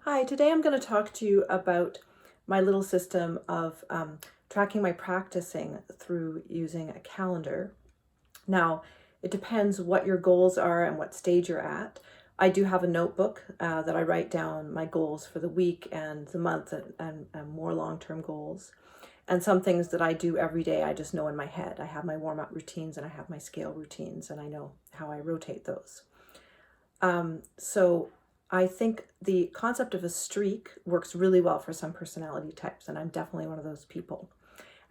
Hi, today I'm going to talk to you about my little system of tracking my practicing through using a calendar. Now, it depends what your goals are and what stage you're at. I do have a notebook that I write down my goals for the week and the month and more long-term goals. And some things that I do every day, I just know in my head. I have my warm-up routines and I have my scale routines, and I know how I rotate those. So I think the concept of a streak works really well for some personality types, and I'm definitely one of those people.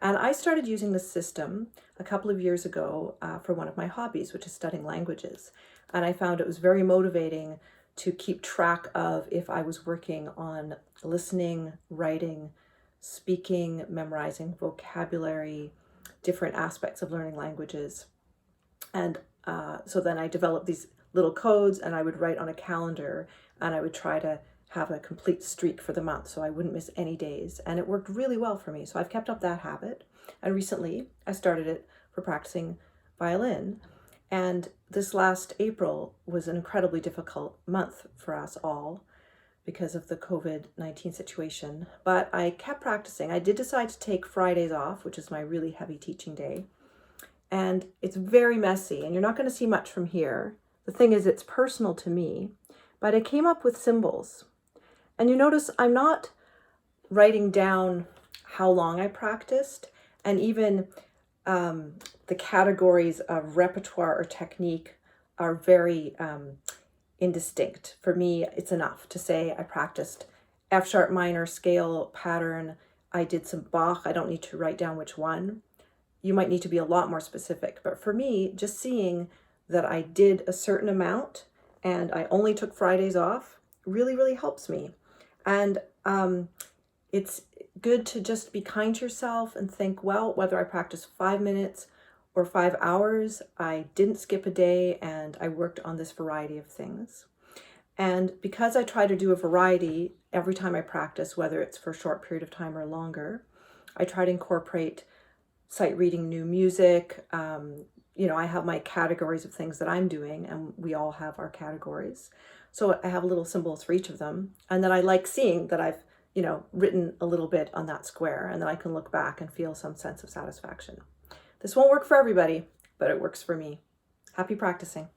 And I started using the system a couple of years ago for one of my hobbies, which is studying languages. And I found it was very motivating to keep track of if I was working on listening, writing, speaking, memorizing vocabulary, different aspects of learning languages. And so then I developed these little codes, and I would write on a calendar, and I would try to have a complete streak for the month so I wouldn't miss any days. And it worked really well for me. So I've kept up that habit. And recently I started it for practicing violin. And this last April was an incredibly difficult month for us all because of the COVID-19 situation. But I kept practicing. I did decide to take Fridays off, which is my really heavy teaching day. And it's very messy, and you're not going to see much from here. The thing is, it's personal to me, but I came up with symbols. And you notice I'm not writing down how long I practiced, and even the categories of repertoire or technique are very indistinct. For me, it's enough to say I practiced F sharp minor scale pattern. I did some Bach. I don't need to write down which one. You might need to be a lot more specific. But for me, just seeing that I did a certain amount and I only took Fridays off really, really helps me. And it's good to just be kind to yourself and think, well, whether I practice 5 minutes or 5 hours, I didn't skip a day and I worked on this variety of things. And because I try to do a variety every time I practice, whether it's for a short period of time or longer, I try to incorporate sight reading new music. I have my categories of things that I'm doing, and we all have our categories. So I have little symbols for each of them. And then I like seeing that I've, written a little bit on that square, and then I can look back and feel some sense of satisfaction. This won't work for everybody, but it works for me. Happy practicing.